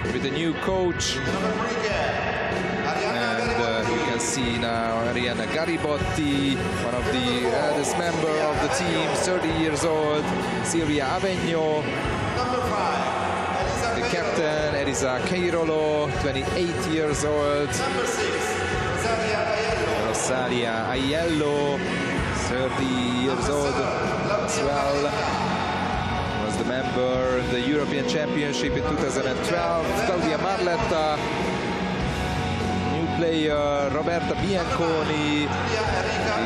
with a new coach. And you can see now Arianna Garibotti, one of the eldest member of the team, 30 years old. Silvia Avegno, the captain, Elisa Keirolo, 28 years old. Rosalia Aiello, 30 years old as well. Was the member of the European Championship in 2012. Claudia Marletta, new player. Roberta Bianconi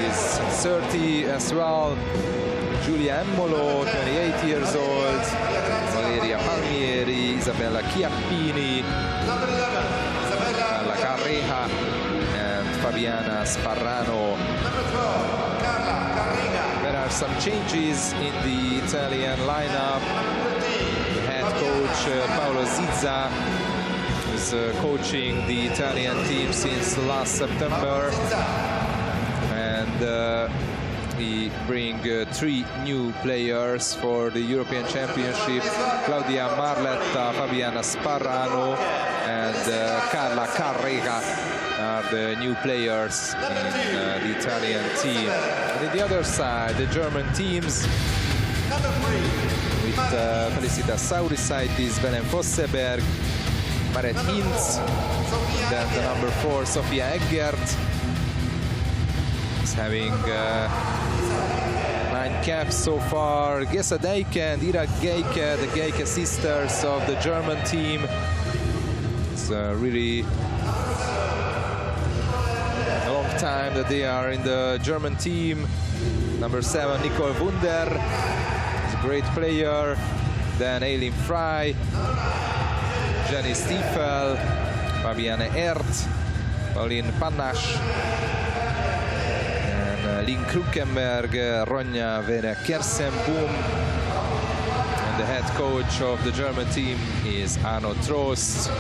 is 30 as well. Giulia Emmolo, 28 years old. Valeria Palmieri, Isabella Chiappini, La Carreja, and Fabiana Sparrano. There are some changes in the Italian lineup. The head coach Paolo Zizza is coaching the Italian team since last September, and he bring 3 new players for the European Championship. Claudia Marletta, Fabiana Sparrano, and Carla Carrega are the new players in the Italian team. And on the other side, the German teams with Felicitas Sauricaitis, Belen Vosseberg, Maret Hintz, then the number 4 Sofia Eggert is having 9 caps so far. Gesa Deike and Ira Geike, the Geike sisters of the German team. It's really a long time that they are in the German team. Number 7, Nicole Wunder, is a great player. Then Eileen Fry, Jenny Stiefel, Fabiane Ert, Pauline Panache, and Lynn Krukenberg, Ronja Vera Kersenboom. And the head coach of the German team is Arno Trost.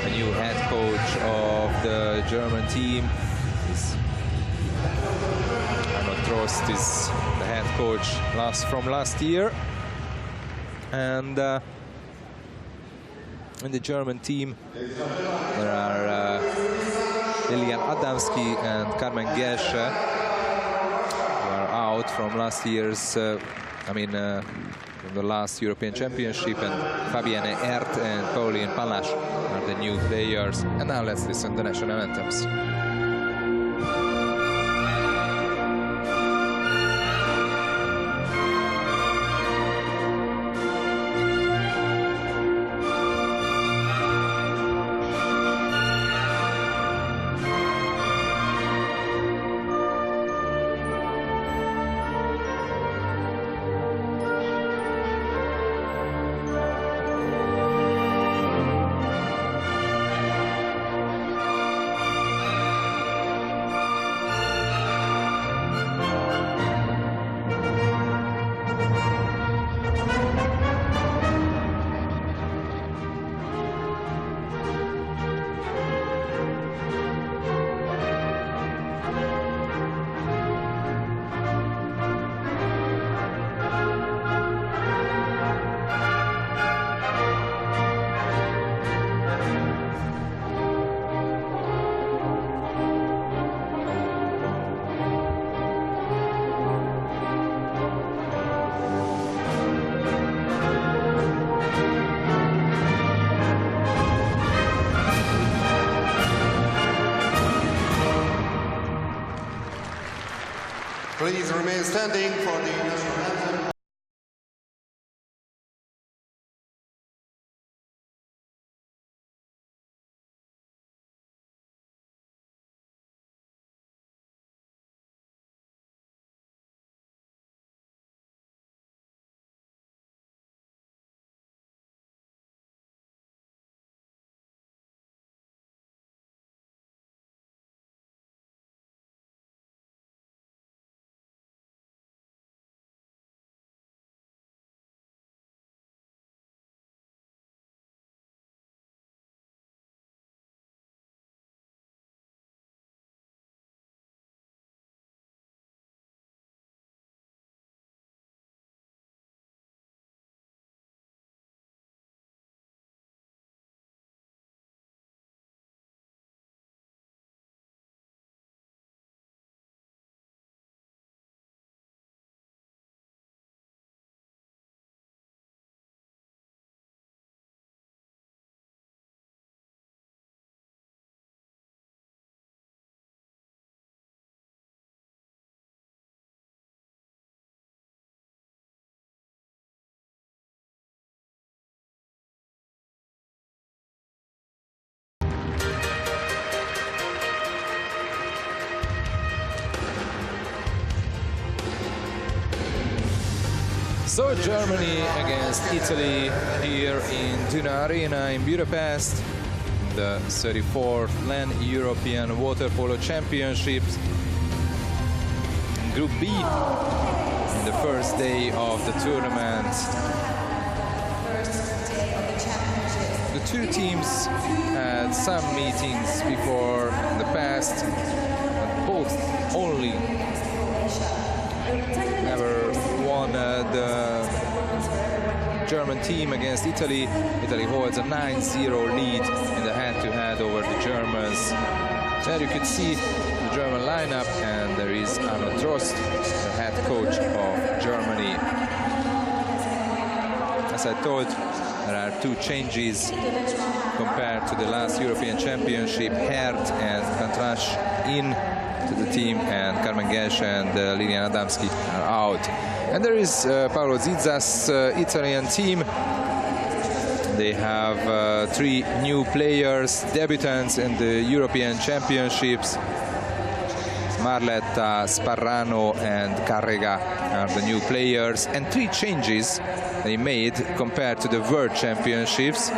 A new head coach of the German team is Arno Trost, is the head coach from last year. And in the German team there are Lilian Adamski and Carmen Gesche, who are out from last year's, from the last European Championship, and Fabienne Ert and Pauline Panache are the new players. And now let's listen to the national anthems. Please remain standing for the national anthem. So Germany against Italy here in Duna Arena in Budapest, the 34th LAN European Waterpolo Championships. Group B, in the first day of the tournament. The two teams had some meetings before in the past, but both only never won the German team against Italy. Italy holds a 9-0 lead in the head-to-head over the Germans. There you can see the German lineup, and there is Arno Trost, the head coach of Germany. As I thought, there are two changes compared to the last European Championship. Herd and Kantrash in to the team, and Carmen Gesh and Lilian Adamski are out. And there is Paolo Zizza's Italian team. They have three new players, debutants in the European Championships. Marletta, Sparrano and Carrega are the new players, and three changes they made compared to the World Championships.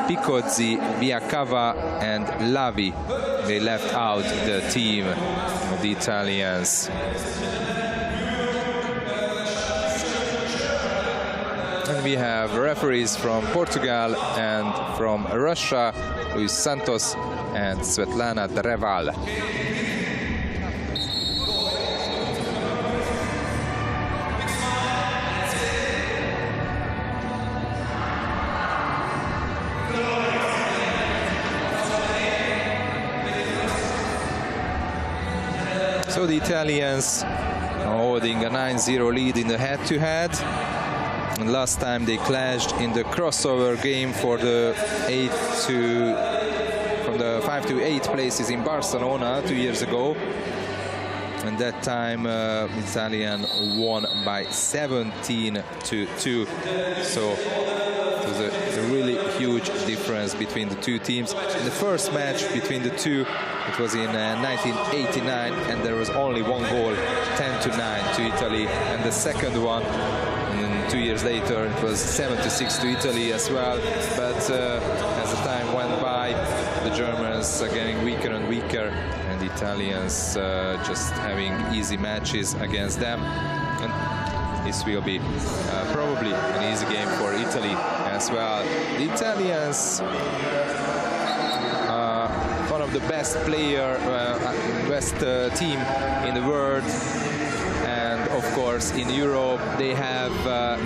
Picozzi, Viacava and Lavi, they left out the team of the Italians. And we have referees from Portugal and from Russia, Luis Santos and Svetlana Dreval. So the Italians are holding a 9-0 lead in the head-to-head. And last time they clashed in the crossover game for the 5 to 8 places in Barcelona 2 years ago. And that time Italian won by 17-2. So it was a really huge difference between the two teams. In the first match between the two, it was in 1989, and there was only one goal, 10-9 to Italy. And the second one, 2 years later, it was 7-6 to Italy as well. But as the time went by, the Germans are getting weaker and weaker, and the Italians just having easy matches against them. And this will be probably an easy game for Italy as well. The Italians, one of the best team in the world. Of course, in Europe, they have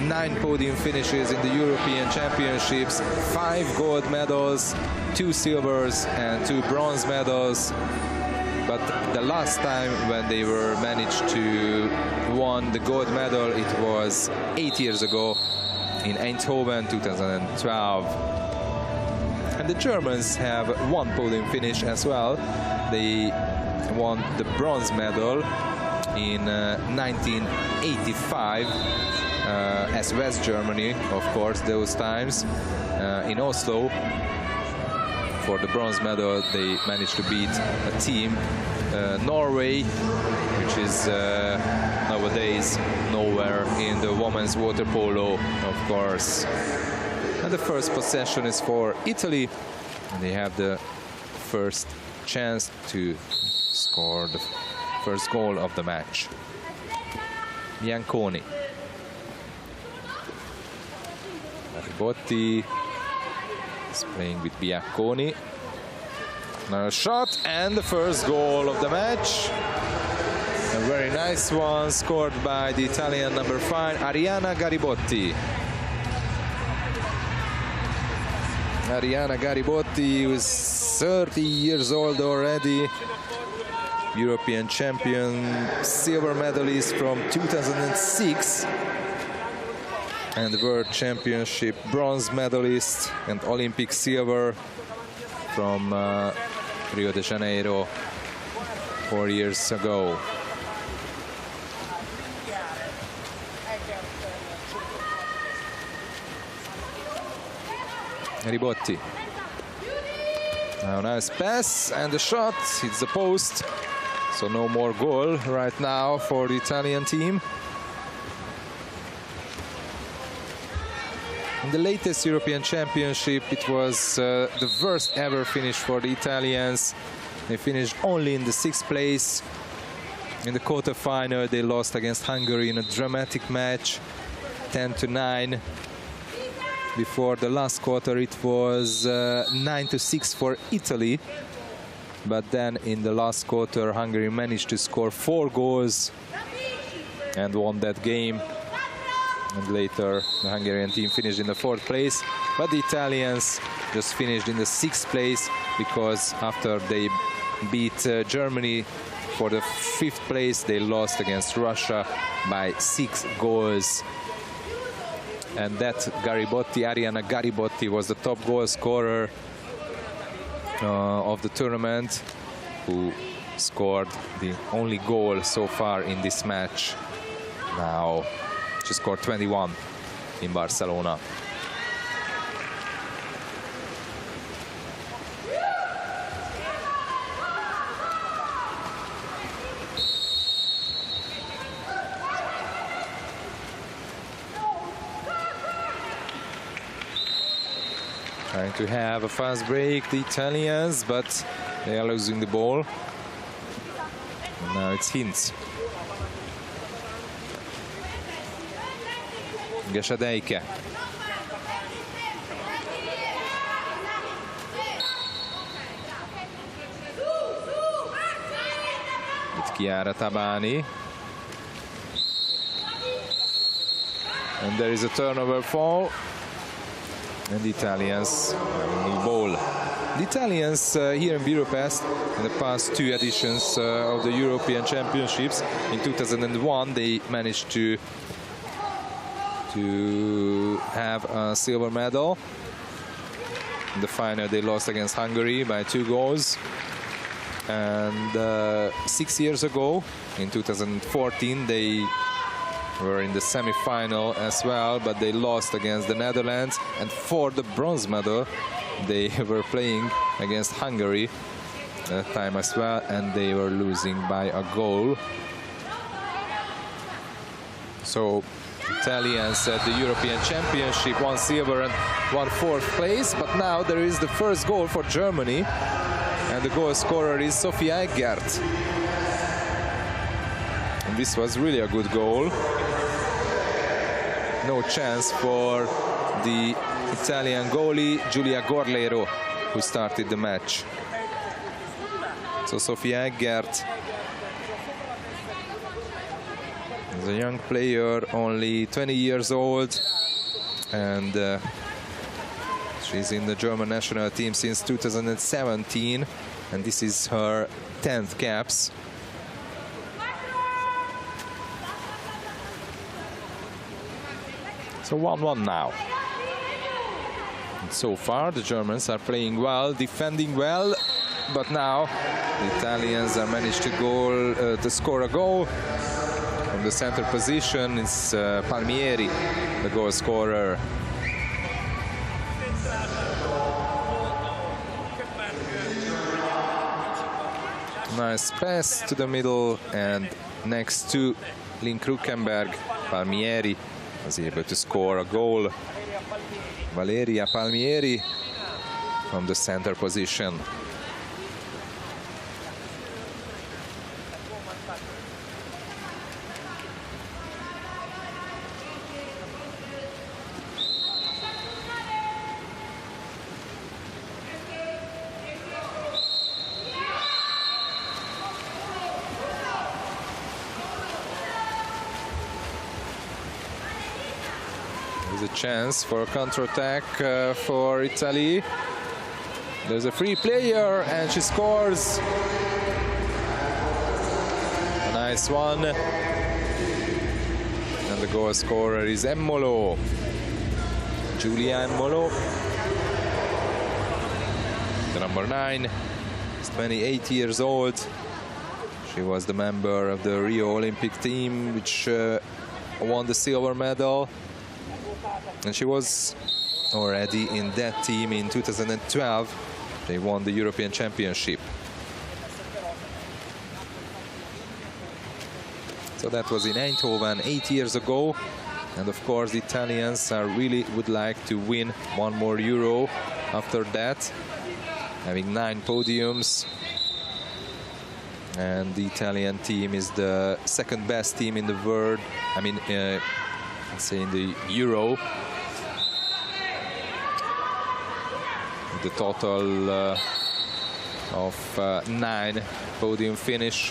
9 podium finishes in the European Championships, 5 gold medals, 2 silvers and 2 bronze medals. But the last time when they were managed to won the gold medal, it was 8 years ago in Eindhoven, 2012. And the Germans have 1 podium finish as well. They won the bronze medal in 1985 as West Germany, of course, those times in Oslo. For the bronze medal, they managed to beat a team, Norway, which is nowadays nowhere in the women's water polo, of course. And the first possession is for Italy, and they have the first chance to score the first goal of the match. Bianconi. Garibotti is playing with Bianconi. Now a shot, and the first goal of the match. A very nice one scored by the Italian number 5, Arianna Garibotti. Arianna Garibotti was 30 years old already. European champion, silver medalist from 2006, and World Championship bronze medalist and Olympic silver from Rio de Janeiro 4 years ago. Garibotti. Now nice pass, and the shot hits the post. So no more goal right now for the Italian team. In the latest European Championship, it was the worst ever finish for the Italians. They finished only in the 6th place. In the quarterfinal, they lost against Hungary in a dramatic match, 10-9. Before the last quarter, it was 9-6 for Italy. But then in the last quarter, Hungary managed to score 4 goals and won that game. And later, the Hungarian team finished in the 4th place. But the Italians just finished in the 6th place because after they beat Germany for the 5th place, they lost against Russia by 6 goals. And that Ariana Garibotti was the top goal scorer of the tournament, who scored the only goal so far in this match. Now she scored 21 in Barcelona. Trying to have a fast break, the Italians, but they are losing the ball. And now it's Hinz. Gesadeike. Itt Chiara Tabani. And there is a turnover fall. And the Italians have a new ball. The Italians here in Budapest, in the past 2 editions of the European Championships, in 2001 they managed to have a silver medal. In the final they lost against Hungary by 2 goals. And 6 years ago, in 2014, they were in the semi-final as well, but they lost against the Netherlands. And for the bronze medal, they were playing against Hungary that time as well, and they were losing by a goal. So Italians at the European Championship, 1 silver and 1 4th place. But now there is the first goal for Germany, and the goal scorer is Sofia Eggert. And this was really a good goal. No chance for the Italian goalie, Giulia Gorlero, who started the match. So Sofia Eggert is a young player, only 20 years old, and she's in the German national team since 2017, and this is her 10th caps. So 1-1 now. And so far the Germans are playing well, defending well, but now the Italians are managed to score a goal. From the center position, it's Palmieri, the goal scorer. Nice pass to the middle, and next to Lynn Krukenberg, Palmieri was able to score a goal. Valeria Palmieri from the center position. There's a chance for a counter-attack for Italy. There's a free player, and she scores. A nice one. And the goal scorer is Emmolo. Giulia Emmolo. The number 9 is 28 years old. She was the member of the Rio Olympic team, which won the silver medal. And she was already in that team in 2012. They won the European Championship. So that was in Eindhoven 8 years ago. And of course, the Italians really would like to win one more Euro after that, having 9 podiums. And the Italian team is the second best team in the world. I mean, let's say in the Euro. The total of 9 podium finish,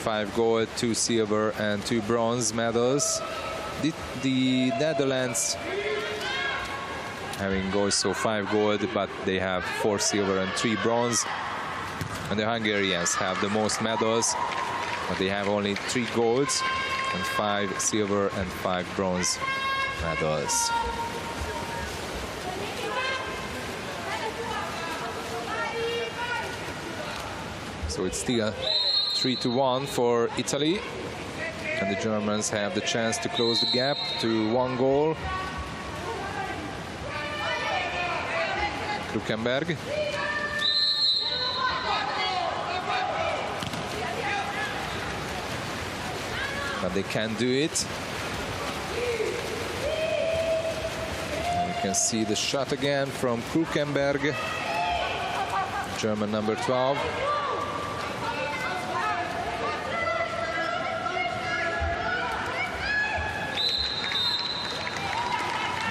5 gold, 2 silver and 2 bronze medals. The Netherlands having also 5 gold, but they have 4 silver and 3 bronze. And the Hungarians have the most medals, but they have only 3 golds and 5 silver and 5 bronze medals. So it's still 3-1 for Italy, and the Germans have the chance to close the gap to 1 goal. Krukenberg. But they can't do it. And you can see the shot again from Krukenberg, German number 12.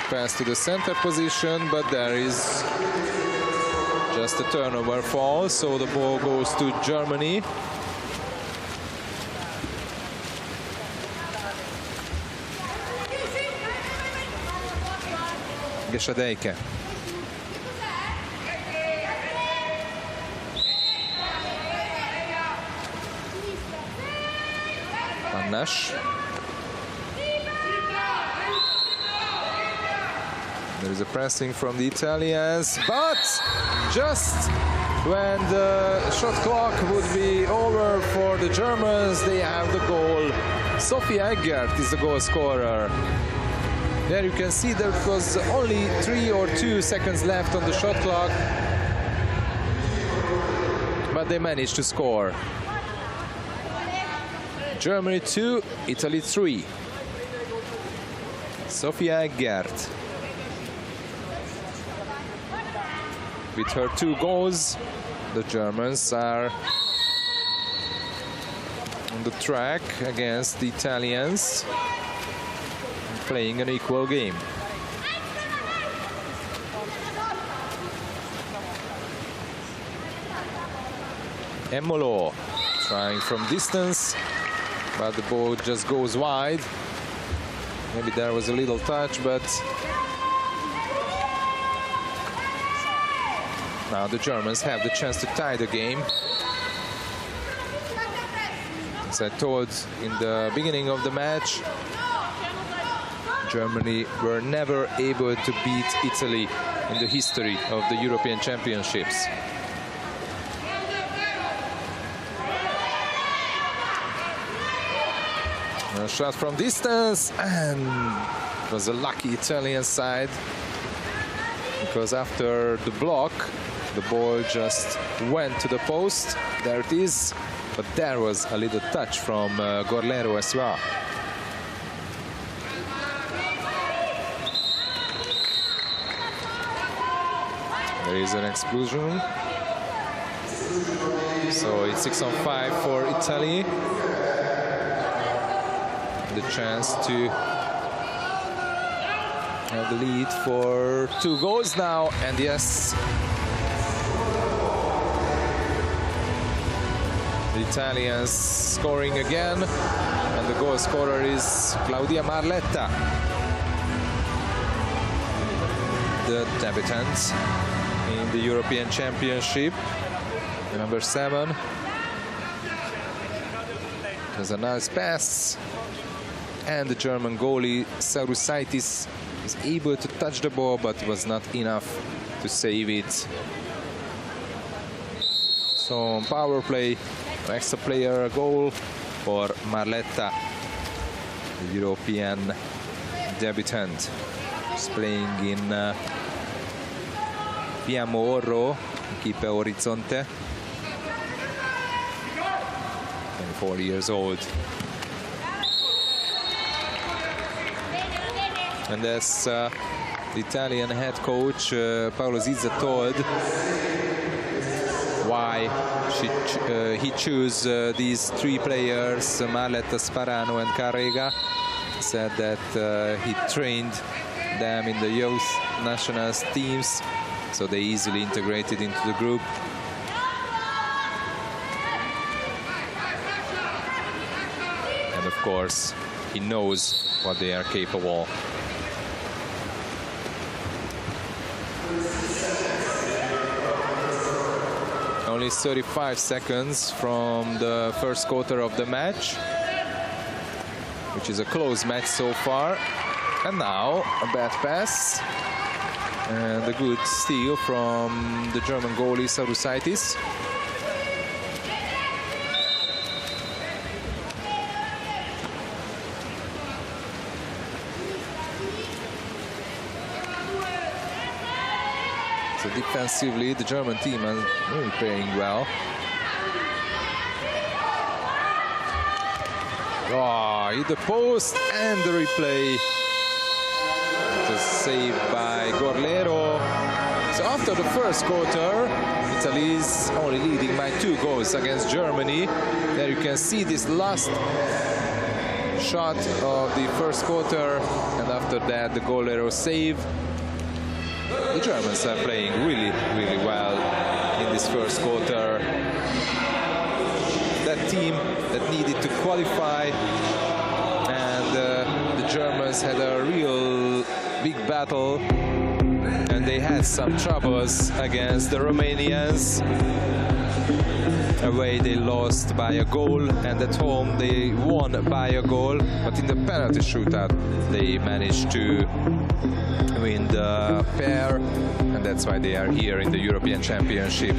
Pass to the center position, but there is just a turnover fall, so the ball goes to Germany. Gesadejke. Annas. There is a pressing from the Italians, but just when the shot clock would be over for the Germans, they have the goal. Sophie Eggert is the goal scorer. There you can see there was only 3 or 2 seconds left on the shot clock, but they managed to score. Germany 2, Italy 3. Sophia Eggert. With her 2 goals, the Germans are on the track against the Italians, playing an equal game. Emmolo trying from distance, but the ball just goes wide. Maybe there was a little touch, but now the Germans have the chance to tie the game. As I told in the beginning of the match, Germany were never able to beat Italy in the history of the European Championships. A shot from distance, and it was a lucky Italian side, because after the block, the ball just went to the post. There it is, but there was a little touch from Gorlero as well. There is an explosion. So it's 6-5 for Italy. The chance to have the lead for 2 goals now, and yes, the Italians scoring again, and the goal scorer is Claudia Marletta, the debutant in the European Championship, the number 7. There's a nice pass, and the German goalie Saurusaitis was able to touch the ball, but was not enough to save it. So power play, extra player goal for Marletta, the European debutant. She's playing in Fiammo Orro, Equipe Orizzonte. 24 years old. And as the Italian head coach Paolo Zizza told why he chose these three players, Marletta, Sparano and Carrega. Said that he trained them in the youth nationals teams, so they easily integrated into the group. And of course, he knows what they are capable. Only 35 seconds from the first quarter of the match, which is a close match so far. And now a bad pass and a good steal from the German goalie Sarusaitis. So defensively, the German team is really playing well. Oh, hit the post and the replay. The save by Gorlero. So after the first quarter, Italy is only leading by 2 goals against Germany. There you can see this last shot of the first quarter, and after that the Gorlero save. The Germans are playing really, really well in this first quarter. That team that needed to qualify, and the Germans had a real big battle, and they had some troubles against the Romanians. Away they lost by a goal, and at home they won by a goal, but in the penalty shootout they managed to win the pair, and that's why they are here in the European Championship.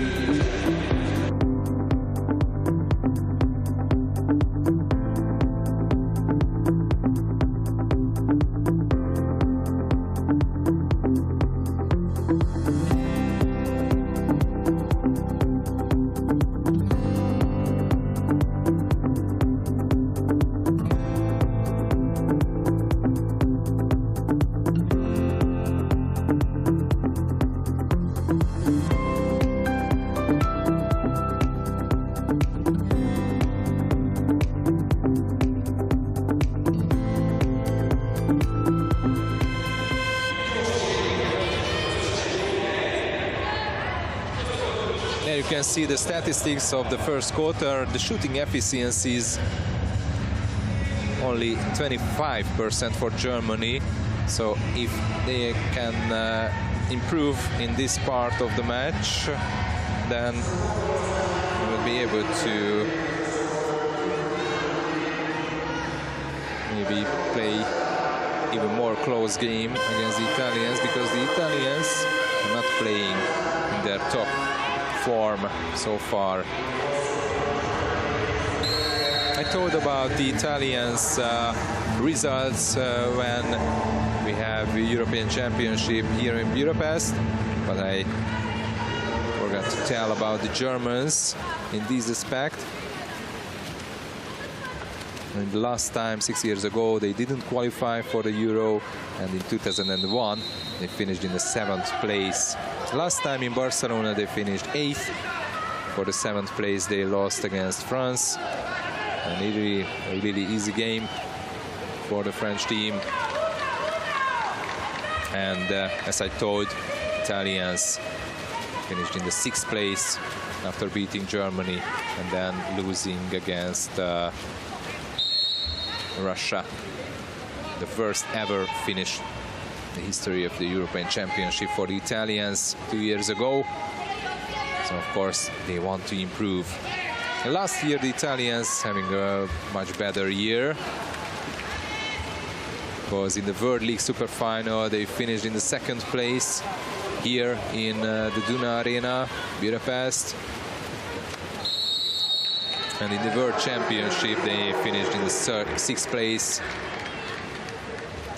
There you can see the statistics of the first quarter. The shooting efficiency is only 25% for Germany. So if they can improve in this part of the match, then we will be able to maybe play even more close game against the Italians, because the Italians are not playing in their top form so far. I told about the Italians' results when we have the European Championship here in Budapest, but I forgot to tell about the Germans in this aspect. And the last time, 6 years ago, they didn't qualify for the Euro, and in 2001 they finished in the 7th place. Last time in Barcelona they finished 8th. For the 7th place they lost against France. And a really easy game for the French team. And as I told, Italians finished in the 6th place after beating Germany and then losing against Russia. The first ever finish in the history of the European Championship for the Italians 2 years ago. So of course they want to improve. And last year the Italians having a much better year, because in the World League Super Final they finished in the 2nd place here in the Duna Arena, Budapest. And in the World Championship they finished in the 6th place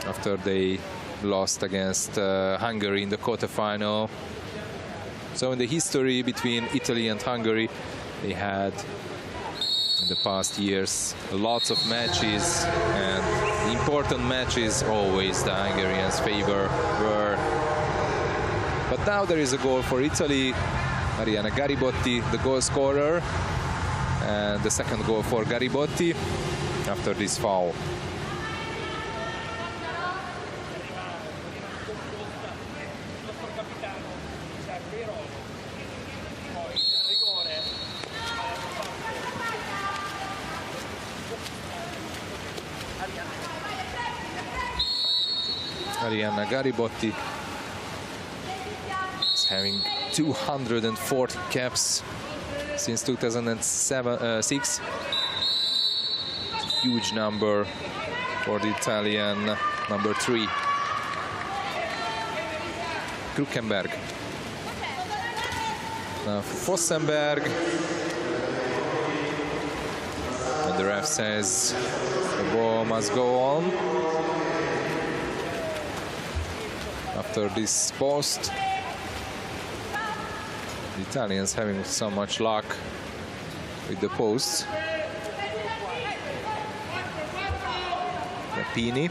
after they lost against Hungary in the quarterfinal. So in the history between Italy and Hungary, they had in the past years lots of matches, and important matches always the Hungarians favor were. But now there is a goal for Italy. Mariana Garibotti, the goal scorer, and the second goal for Garibotti after this foul. Mariana Garibotti is having 240 caps since 2006. Huge number for the Italian number 3. Krukenberg. Now Fossenberg. And the ref says the ball must go on. After this post, the Italians having so much luck with the posts. Chiappini.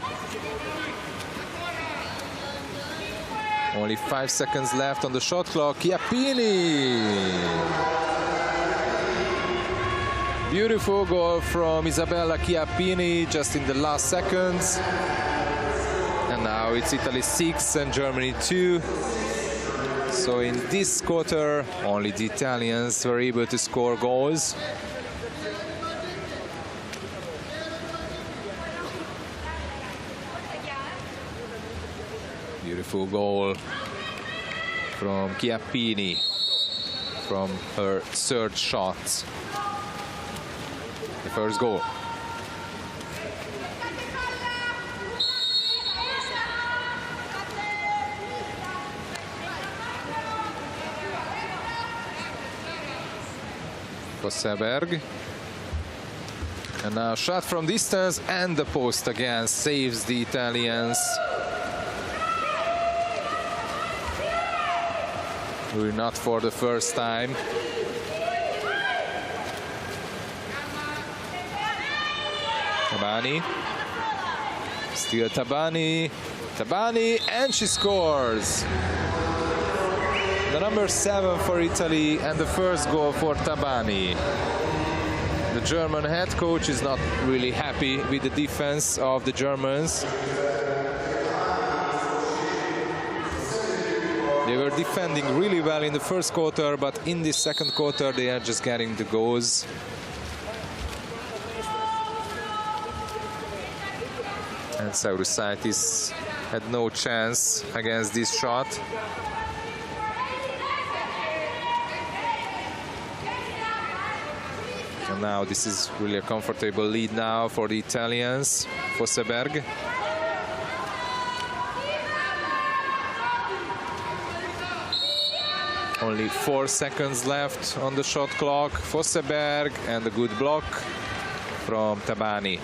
Only 5 seconds left on the shot clock. Chiappini! Beautiful goal from Isabella Chiappini just in the last seconds. And now it's Italy 6 and Germany 2. So in this quarter, only the Italians were able to score goals. Beautiful goal from Chiappini from her third shot. The first goal. Fossenberg. And now shot from distance, and the post again saves the Italians. We're not for the first time. Tabani. Still Tabani. Tabani, and she scores. The number 7 for Italy and the first goal for Tabani. The German head coach is not really happy with the defense of the Germans. They were defending really well in the first quarter, but in this second quarter they are just getting the goals. And Saurusaitis had no chance against this shot. And now this is really a comfortable lead now for the Italians. Fossenberg. Only 4 seconds left on the shot clock. Fossenberg, and a good block from Tabani.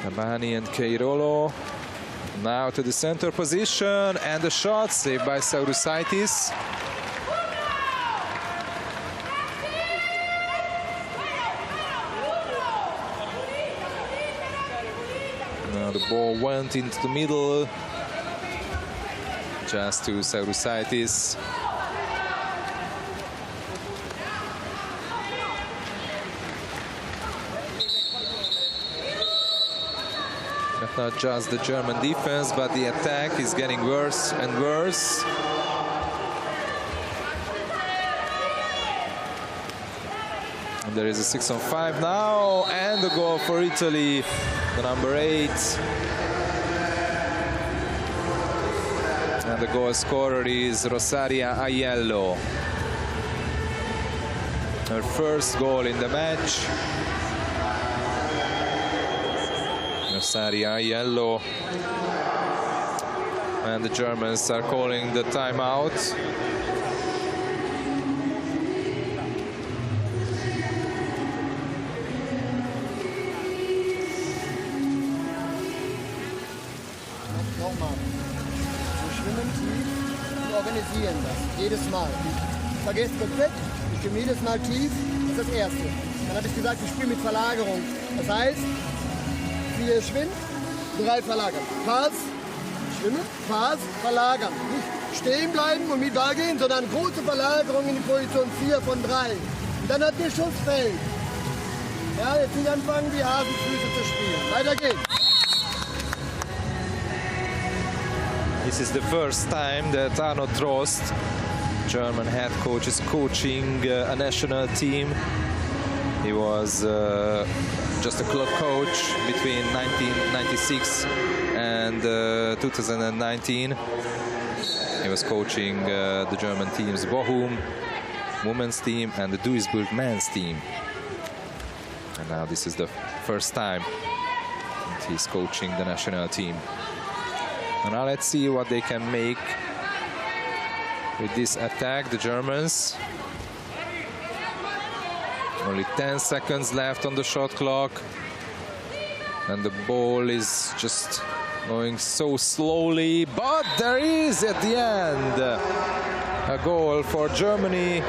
Tabani and Keirolo. Now to the center position, and the shot saved by Saurusaitis. Now the ball went into the middle, just to Saurusaitis. Not just the German defense, but the attack is getting worse and worse. And there is a 6-on-5 now, and the goal for Italy, the number 8. And the goal scorer is Rosaria Aiello. Her first goal in the match. Rosaria Aiello. And the Germans are calling the timeout. Nochmal. Wir schwimmen tief und organisieren das. Jedes Mal. Vergesst komplett, wir schwimmen jedes Mal tief. Das ist das Erste. Dann habe ich gesagt, wir spielen mit Verlagerung. Das heißt, wir schwimmen, 3 verlagern. Pass, schwimmen, Pass, verlagern. Nicht stehen bleiben und mit Ball gehen, sondern große Verlagerung in die Position 4 von 3. Und dann hat ihr Schussfeld. Ja, jetzt nicht anfangen, die Hasenfüße zu spielen. Weiter geht's. This is the first time that Arno Trost, German head coach, is coaching a national team. He was just a club coach between 1996 and 2019. He was coaching the German teams Bochum women's team and the Duisburg men's team. And now this is the first time that he's coaching the national team. And now let's see what they can make with this attack, the Germans. Only 10 seconds left on the shot clock. And the ball is just going so slowly. But there is, at the end, a goal for Germany.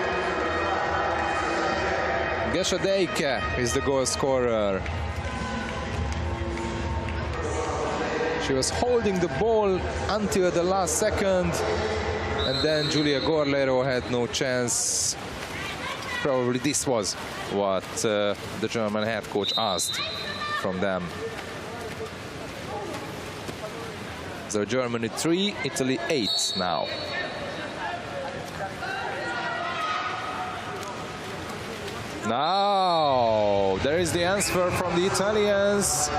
Gesche Deike is the goal scorer. She was holding the ball until the last second, and then Giulia Gorlero had no chance. Probably this was what the German head coach asked from them. So Germany 3, Italy 8 now. Now there is the answer from the Italians.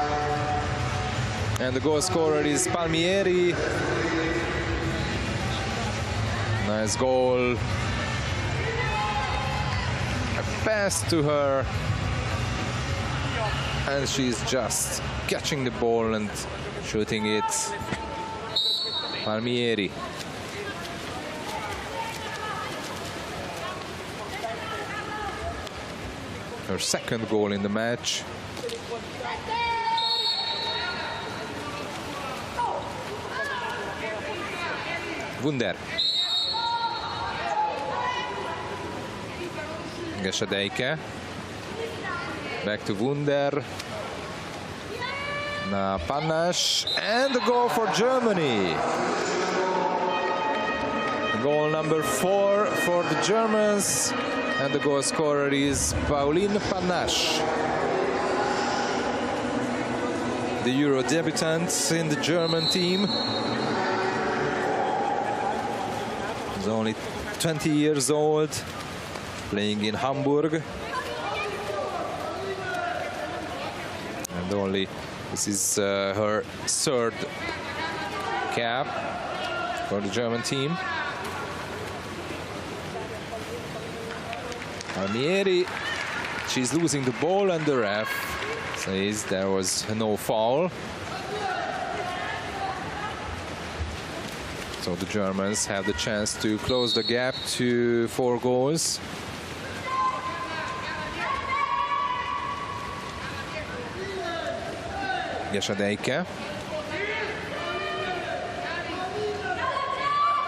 And the goal scorer is Palmieri. Nice goal. A pass to her. And she's just catching the ball and shooting it. Palmieri. Her second goal in the match. Wunder. Gesche Deike. Back to Wunder. Now Panache. And the goal for Germany. Goal number 4 for the Germans. And the goal scorer is Pauline Panache. The Euro debutant in the German team. She's only 20 years old, playing in Hamburg. And only, this is her third cap for the German team. Palmieri, she's losing the ball and the ref says there was no foul. So the Germans have the chance to close the gap to 4 goals. Gesche Deike.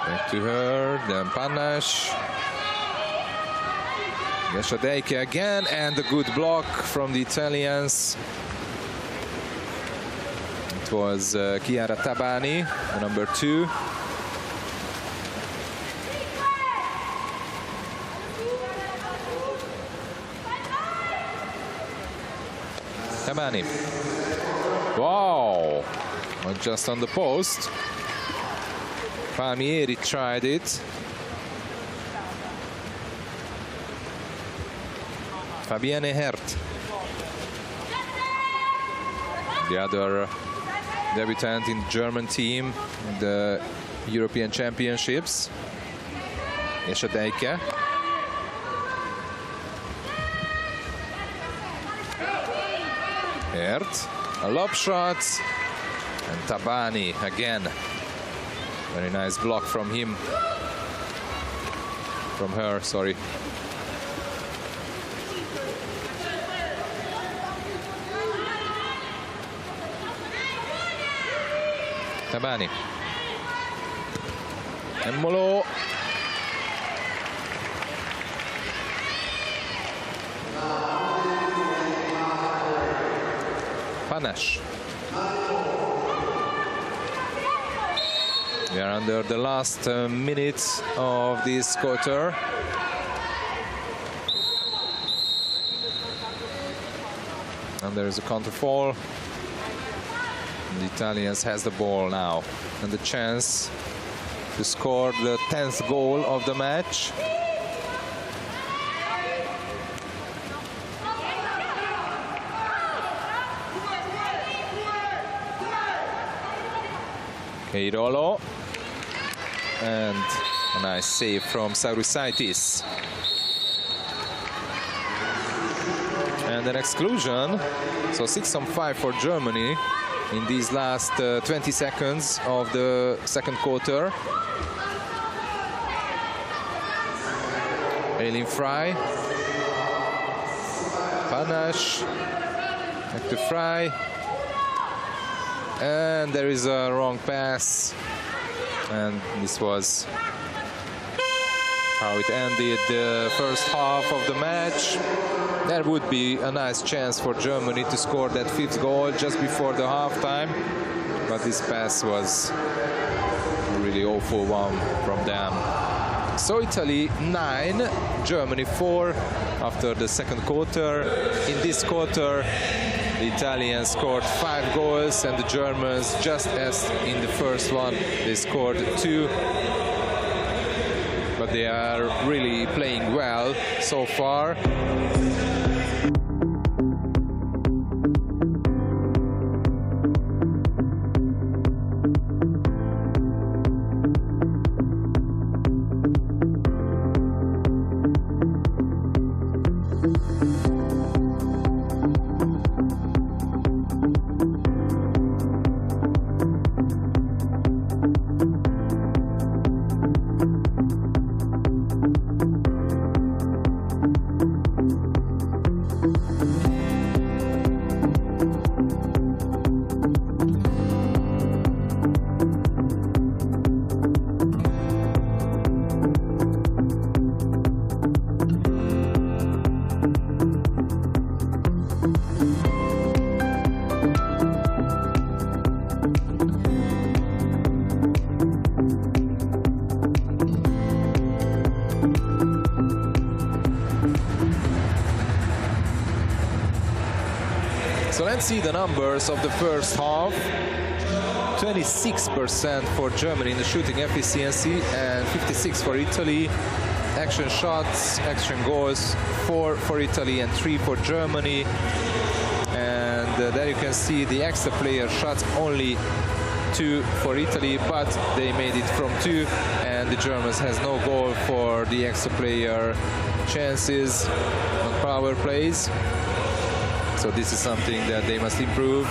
Back to her, then Panache. Gesche Deike again, and a good block from the Italians. It was Chiara Tabani, the number 2. Tabani. Wow! Just on the post. Palmieri tried it. Fabienne Hert, the other debutant in the German team in the European Championships. Gesche Deike. Hert, a lob shot, and Tabani again. Very nice block from him. From her, sorry. Tabani. Emmolo. Panache. We are under the last minute of this quarter. And there is a counter fall. The Italians has the ball now and the chance to score the 10th goal of the match. Keirolo. And a nice save from Saurusaitis. And an exclusion. So 6-on-5 for Germany in these last 20 seconds of the second quarter. Aylin Fry. Panache. Back to Fry. And there is a wrong pass. And this was how it ended the first half of the match. There would be a nice chance for Germany to score that 5th goal just before the halftime. But this pass was a really awful one from them. So Italy 9, Germany 4 after the second quarter. In this quarter, the Italians scored 5 goals and the Germans, just as in the first one, they scored 2. But they are really playing well so far. So let's see the numbers of the first half. 26% for Germany in the shooting efficiency and 56% for Italy. Action shots, action goals, 4 for Italy and 3 for Germany. And there you can see the extra player shots, only 2 for Italy, but they made it from 2, and the Germans has no goal for the extra player chances on power plays. So this is something that they must improve.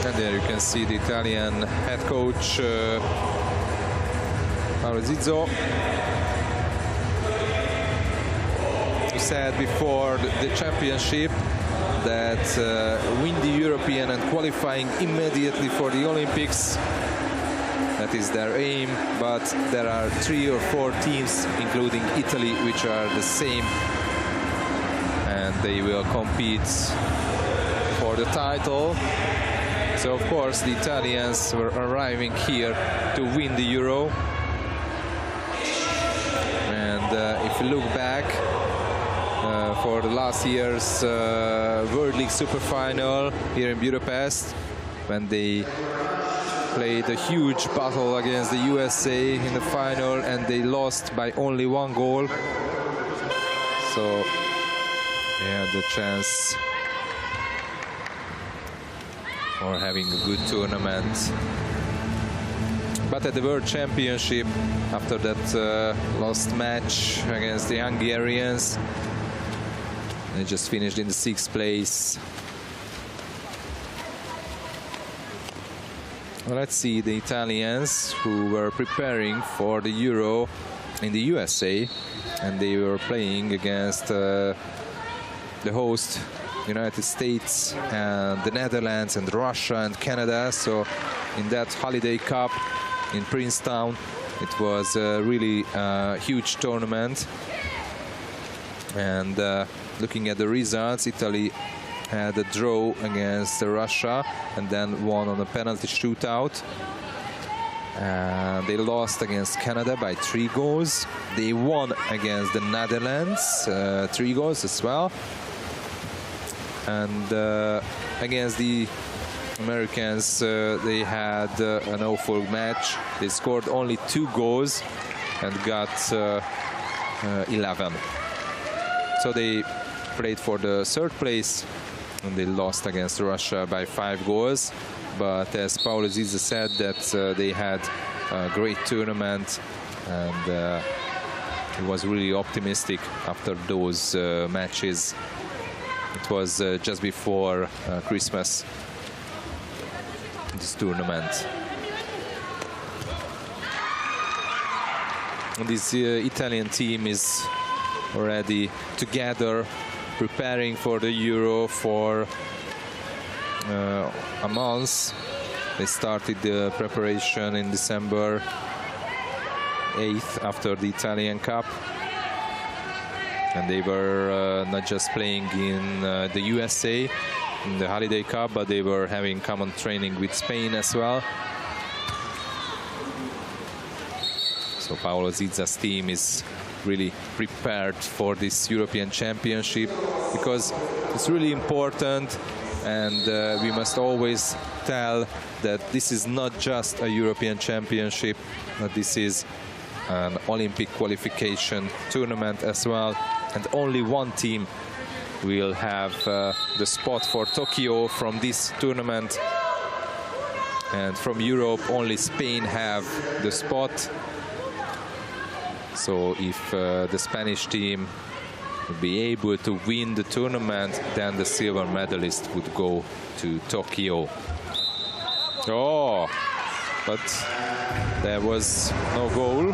And there you can see the Italian head coach Paolo Zizzo, who said before the championship that win the European and qualifying immediately for the Olympics. That is their aim, but there are 3 or 4 teams, including Italy, which are the same, and they will compete for the title. So of course the Italians were arriving here to win the Euro. And if you look back for the last year's World League Super Final here in Budapest, when they played a huge battle against the USA in the final and they lost by only 1 goal. So they had the chance for having a good tournament. But at the World Championship, after that lost match against the Hungarians, they just finished in the 6th place. Well, let's see the Italians who were preparing for the Euro in the USA, and they were playing against the host United States and the Netherlands and Russia and Canada. So in that Holiday Cup in Princeton. It was a really huge tournament. And looking at the results, Italy had a draw against Russia and then won on a penalty shootout. They lost against Canada by 3 goals. They won against the Netherlands, 3 goals as well. And against the Americans, they had an awful match. They scored only 2 goals and got 11. So they played for the 3rd place, and they lost against Russia by 5 goals. But as Paolo Zizza said, that they had a great tournament, and he was really optimistic after those matches. It was just before Christmas, this tournament. And this Italian team is already together preparing for the Euro for a month. They started the preparation in December 8th after the Italian Cup, and they were not just playing in the USA in the Holiday Cup, but they were having common training with Spain as well. So Paolo Zizza's team is really prepared for this European Championship, because it's really important, and we must always tell that this is not just a European Championship, but this is an Olympic qualification tournament as well, and only one team will have the spot for Tokyo from this tournament, and from Europe only Spain have the spot. So if the Spanish team would be able to win the tournament, then the silver medalist would go to Tokyo. Oh, but there was no goal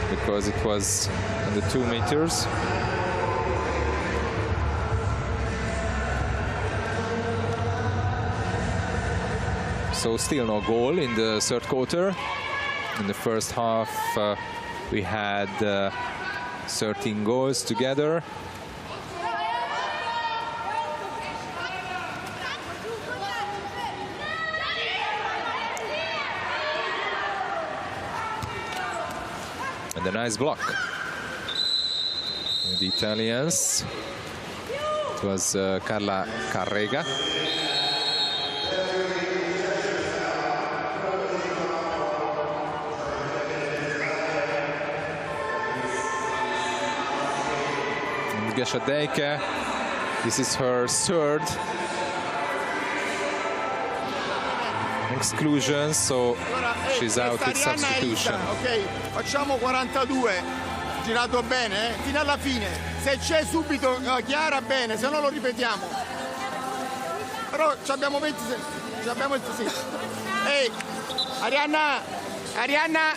because it was on the 2 meters. So still no goal in the 3rd quarter. In the first half, we had 13 goals together. And a nice block with the Italians. It was Carla Carrega. Gashadejka, this is her 3rd exclusion, so she's out with substitution. Ok, facciamo 42, girato bene, fino alla fine. Se c'è subito Chiara, bene, se no lo ripetiamo. Però abbiamo 26, abbiamo 26. Ehi, Arianna,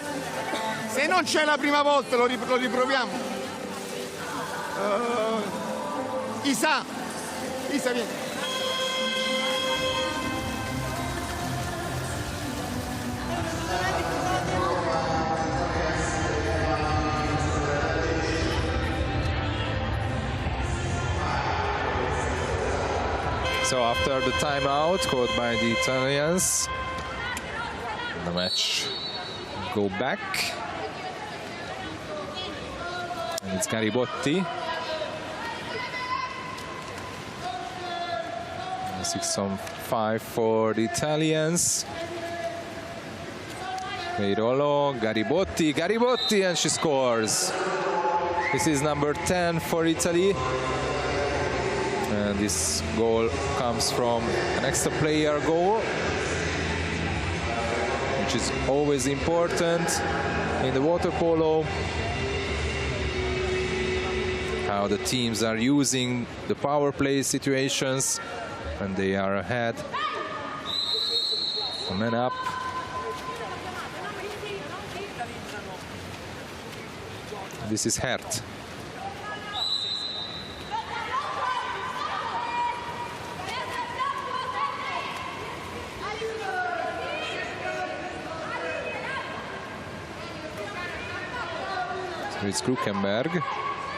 se non c'è la prima volta lo riproviamo. Isa viene. So after the timeout called by the Italians, the match go back, and it's Garibotti. 6-on-5 for the Italians. Meirolo, Garibotti, and she scores. This is number 10 for Italy. And this goal comes from an extra player goal, which is always important in the water polo. How the teams are using the power play situations when they are ahead. A man up. This is Hert. It's Krukenberg.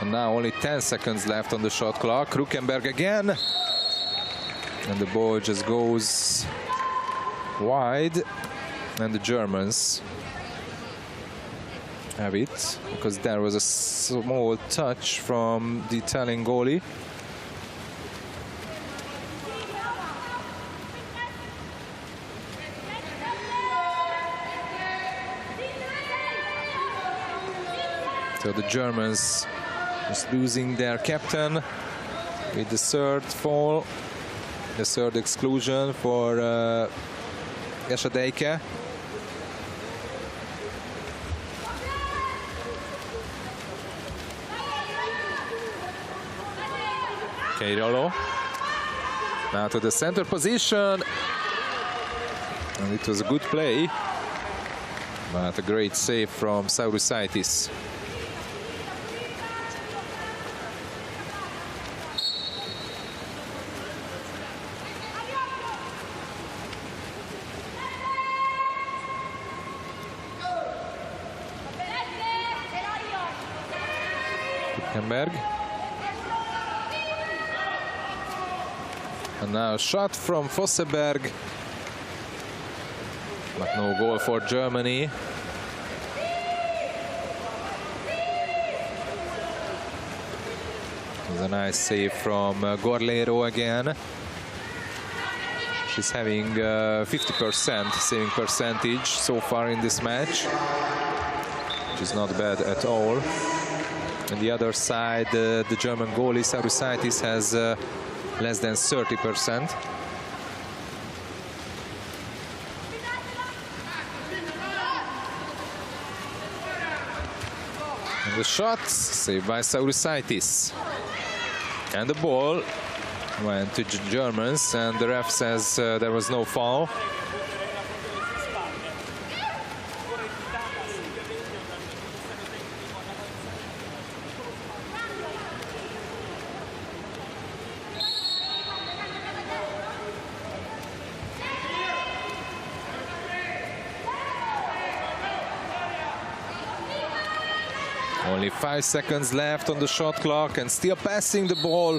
And now only 10 seconds left on the shot clock. Krukenberg again. And the ball just goes wide. And the Germans have it, because there was a small touch from the Italian goalie. So the Germans just losing their captain with the third foul, the third exclusion for Esadeike. Keirolo now to the center position, and it was a good play, but a great save from Saurusaitis. Krukenberg. And now a shot from Fosseberg, but no goal for Germany. It was a nice save from Gorlero again. She's having 50% saving percentage so far in this match, which is not bad at all. On the other side, the German goalie Saurusaitis has less than 30%. And the shot saved by Saurusaitis. And the ball went to Germans, and the ref says there was no foul. Only 5 seconds left on the shot clock, and still passing the ball.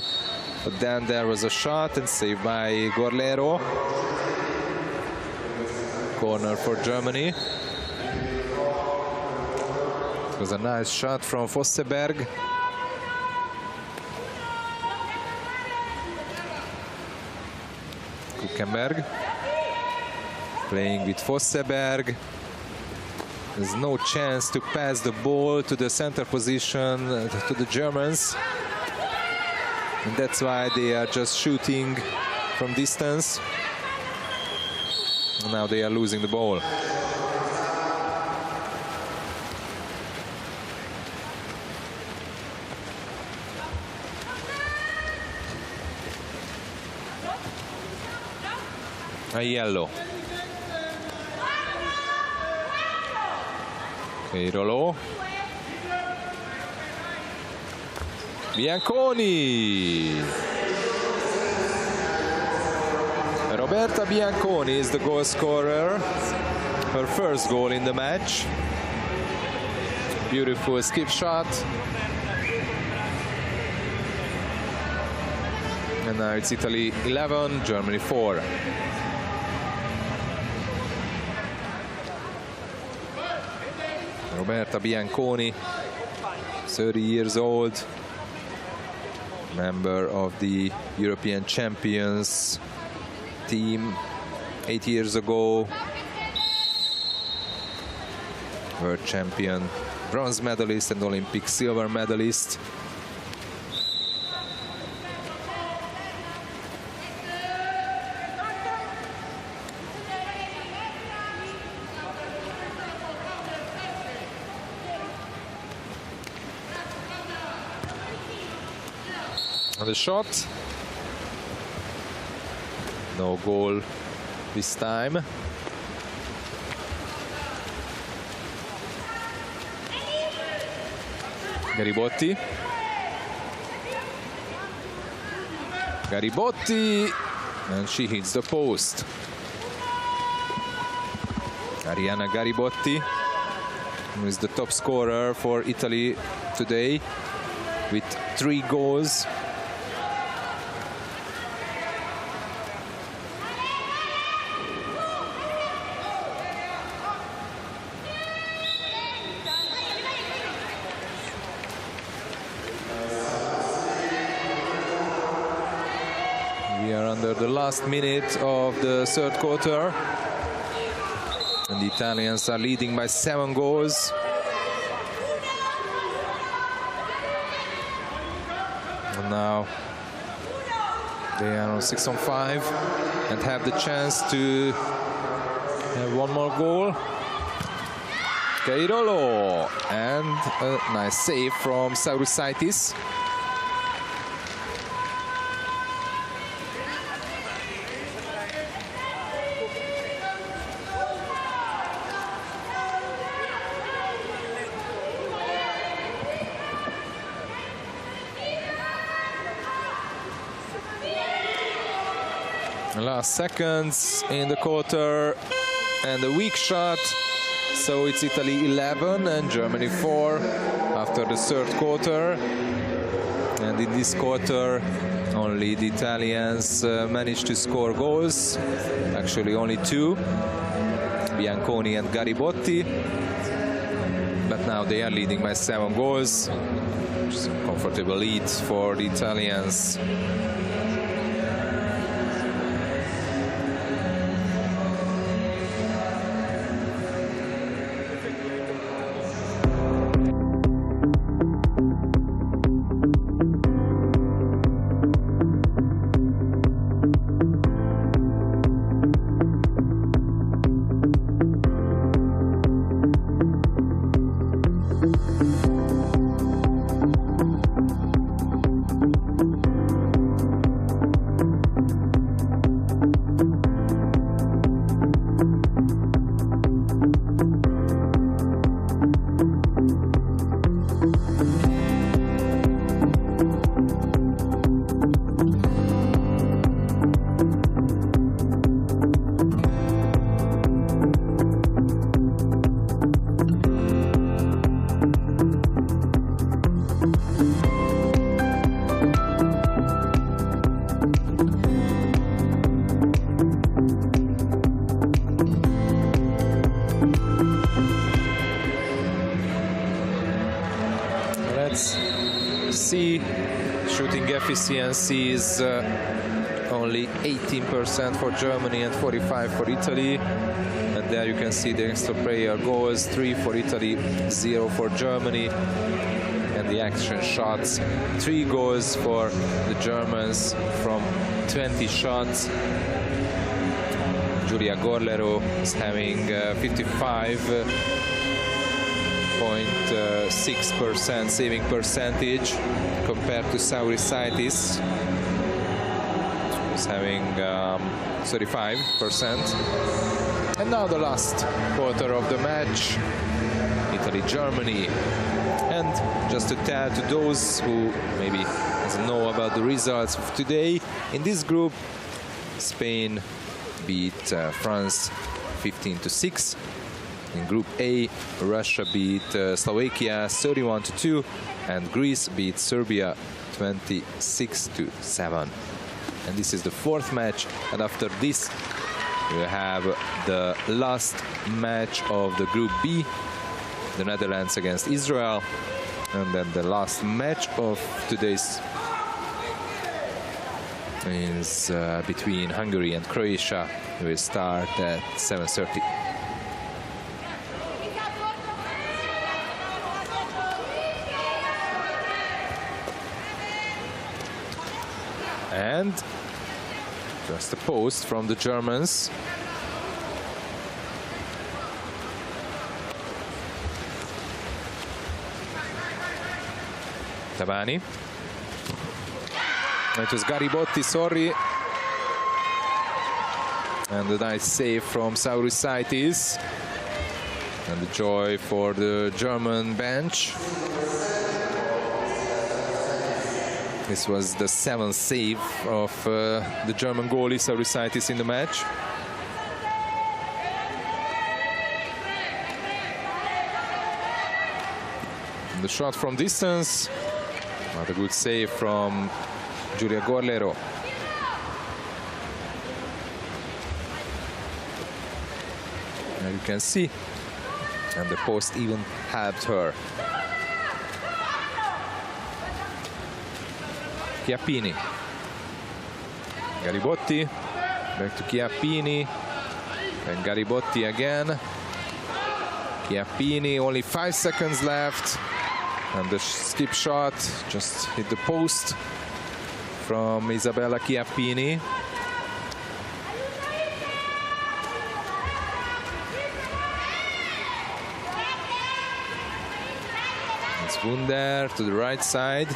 But then there was a shot, and saved by Gorlero. Corner for Germany. It was a nice shot from Fosseberg. Krukenberg playing with Fosseberg. There's no chance to pass the ball to the center position to the Germans. And that's why they are just shooting from distance. And now they are losing the ball. A yellow. Keirolo. Bianconi. Roberta Bianconi is the goal scorer. Her first goal in the match. Beautiful skip shot. And now it's Italy 11, Germany 4. Roberta Bianconi, 30 years old, member of the European champions team 8 years ago, world champion, bronze medalist and Olympic silver medalist. And the shot, no goal this time. Garibotti. Garibotti, and she hits the post. Arianna Garibotti, who is the top scorer for Italy today with 3 goals. We are under the last minute of the third quarter, and the Italians are leading by 7 goals. And now they are on 6-on-5 and have the chance to have 1 more goal. Cairolo, and a nice save from Saurusaitis. Last seconds in the quarter, and a weak shot, so it's Italy 11 and Germany 4 after the third quarter. And in this quarter only the Italians managed to score goals, actually only 2, Bianconi and Garibotti, but now they are leading by 7 goals, which is a comfortable lead for the Italians. See, shooting efficiency is only 18% for Germany and 45% for Italy. And there you can see the extra player goals, 3 for Italy, 0 for Germany. And the action shots, 3 goals for the Germans from 20 shots. Giulia Gorlero is having 55.6% saving percentage compared to Saurusaitis, who's having 35%. And now the last quarter of the match, Italy-Germany. And just to tell to those who maybe doesn't know about the results of today, in this group, Spain beat France 15-6. In Group A, Russia beat Slovakia 31-2, and Greece beat Serbia 26-7. And this is the 4th match, and after this we have the last match of the Group B, the Netherlands against Israel, and then the last match of today's is between Hungary and Croatia. We will start at 7:30. And just a post from the Germans. Tabani. It was Garibotti, sorry. And a nice save from Saurusaitis. And the joy for the German bench. This was the 7th save of the German goalie Saurusaitis in the match. And the shot from distance. Not a good save from Giulia Gorlero. And you can see, and the post even helped her. Chiappini. Garibotti. Back to Chiappini. And Garibotti again. Chiappini, only 5 seconds left. And the skip shot just hit the post from Isabella Chiappini. It's Wunder to the right side.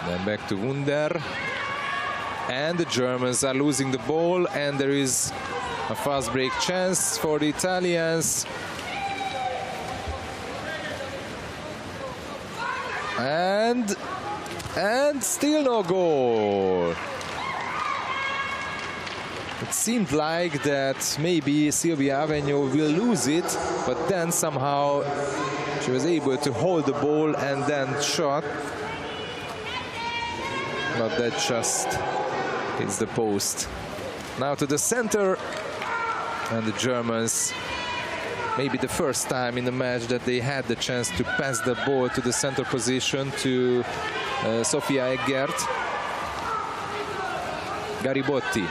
Then back to Wunder. And the Germans are losing the ball, and there is a fast break chance for the Italians. And still no goal. It seemed like that maybe Silvia Avegno will lose it, but then somehow she was able to hold the ball and then shot. But that just hits the post. Now to the center, and the Germans, maybe the first time in the match that they had the chance to pass the ball to the center position to Sofia Eggert. Garibotti.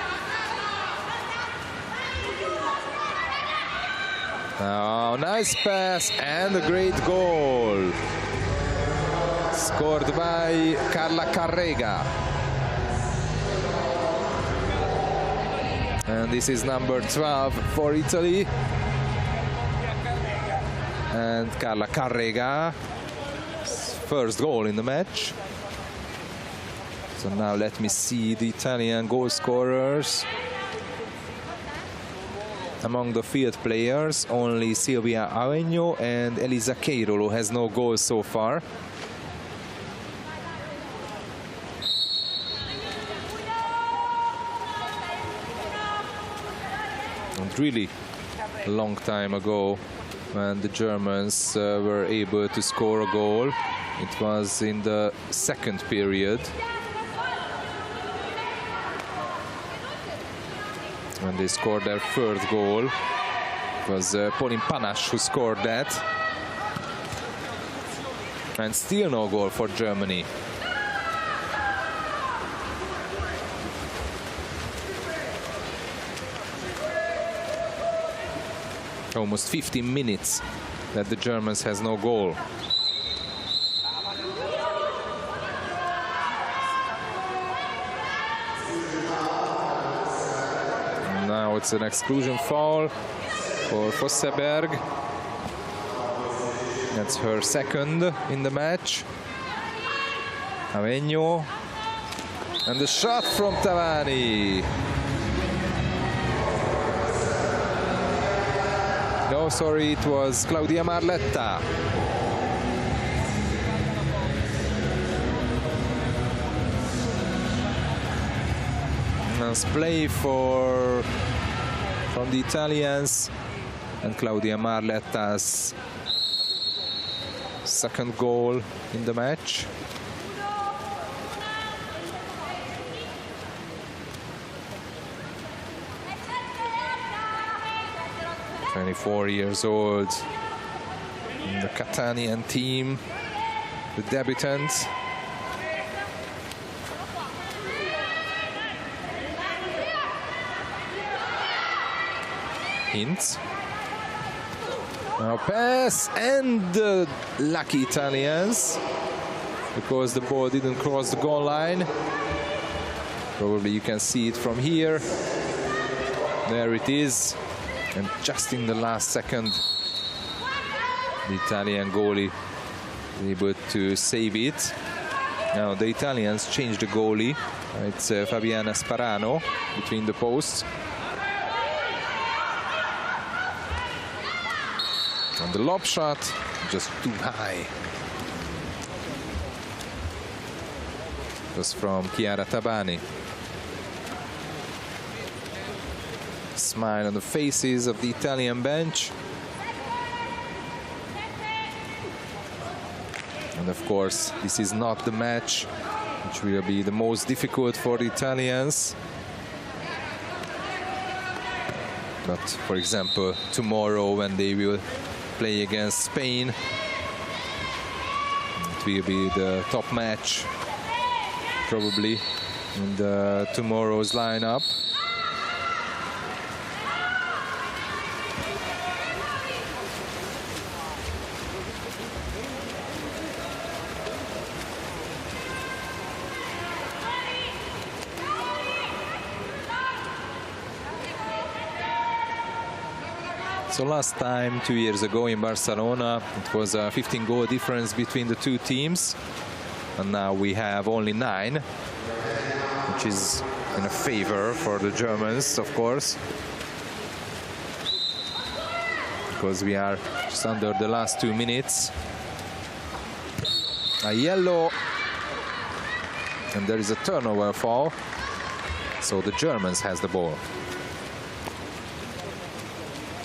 Oh, nice pass and a great goal. Scored by Carla Carrega. And this is number 12 for Italy. And Carla Carrega, first goal in the match. So now let me see the Italian goal scorers. Among the field players, only Silvia Avegno and Elisa Keirolo has no goals so far. And really a long time ago, when the Germans were able to score a goal. It was in the second period, when they scored their third goal. It was Pauline Panache who scored that. And still no goal for Germany. Almost 15 minutes that the Germans has no goal. And now it's an exclusion foul for Fosseberg. That's her second in the match. Avegno. And the shot from Tavani. No, sorry, it was Claudia Marletta. Nice play from the Italians, and Claudia Marletta's second goal in the match. "24 years old in the Catanian team, the debutant." Hintz. Now pass, and lucky Italians, because the ball didn't cross the goal line. Probably you can see it from here. There it is. And just in the last second, the Italian goalie is able to save it. Now the Italians changed the goalie. It's Fabiana Sparano between the posts. And the lob shot, just too high. It was from Chiara Tabani. Smile on the faces of the Italian bench. And of course, this is not the match which will be the most difficult for the Italians. But for example, tomorrow when they will play against Spain, it will be the top match probably in tomorrow's lineup. So last time, 2 years ago in Barcelona, it was a 15-goal difference between the two teams. And now we have only 9, which is in a favor for the Germans, of course. Because we are just under the last 2 minutes. A yellow. And there is a turnover foul. So the Germans has the ball.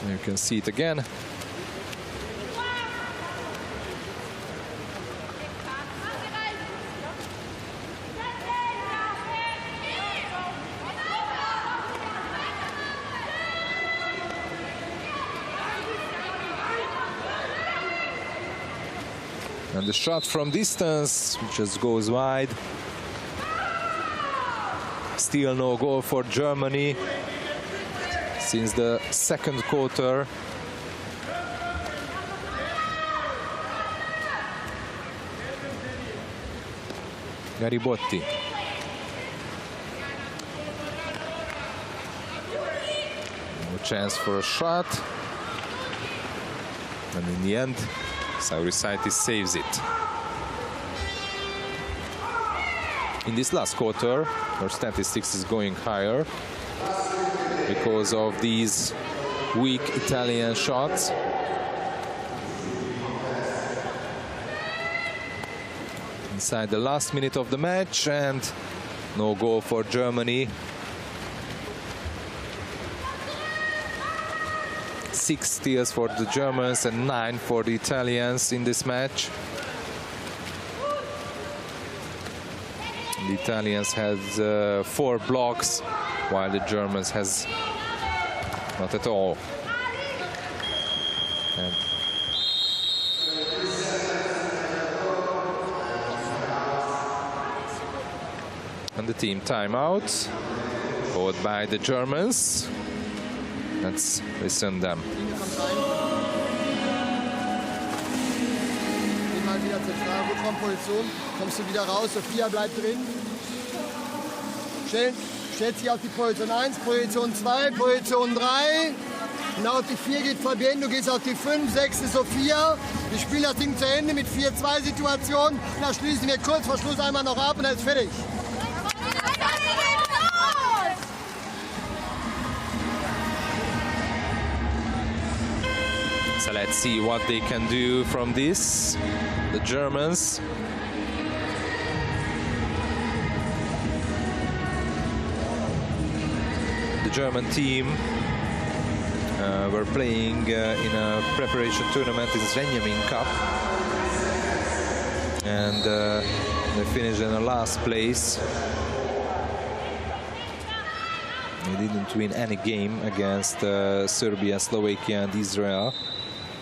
You can see it again. And the shot from distance just goes wide. Still no goal for Germany since the second quarter. Garibotti. No chance for a shot. And in the end, Saurisitis saves it. In this last quarter, our statistics is going higher because of these weak Italian shots. Inside the last minute of the match, and no goal for Germany. 6 steals for the Germans and 9 for the Italians in this match. The Italians has 4 blocks, while the Germans has not at all. And the team timeout, called by the Germans. Let's listen to them. Mal wieder zentral, Rückraumposition. Kommst du wieder raus, Sophia bleibt drin. Stellt sich auf die Position 1, Position 2, Position 3. Genau auf die 4 geht Fabienne, du gehst auf die 5, 6 ist Sophia. Wir spielen das Ding zu Ende mit 4-2-Situationen. Da schließen wir kurz vor Schluss einmal noch ab und dann ist fertig. So let's see what they can do from this, the Germans. The German team were playing in a preparation tournament in Zrenjanin Cup, and they finished in the last place. They didn't win any game against Serbia, Slovakia and Israel.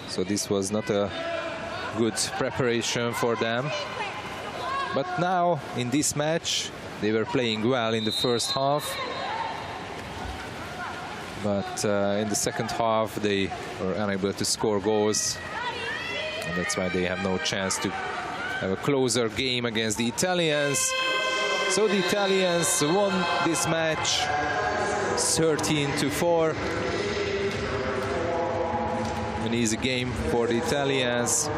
So this was not a good preparation for them. But now, in this match, they were playing well in the first half. But in the second half, they were unable to score goals. And that's why they have no chance to have a closer game against the Italians. So the Italians won this match 13-4. An easy game for the Italians,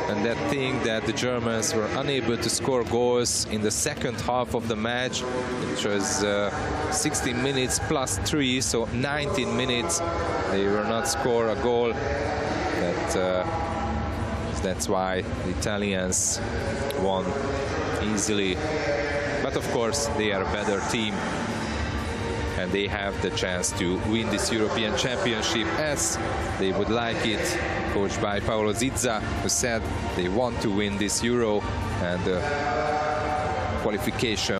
and that thing that the Germans were unable to score goals in the second half of the match, which was 60 minutes plus 3, so 19 minutes they were not score a goal. That's why the Italians won easily, but of course they are a better team. and they have the chance to win this European Championship as they would like it, coached by Paolo Zizza, who said they want to win this Euro, and qualification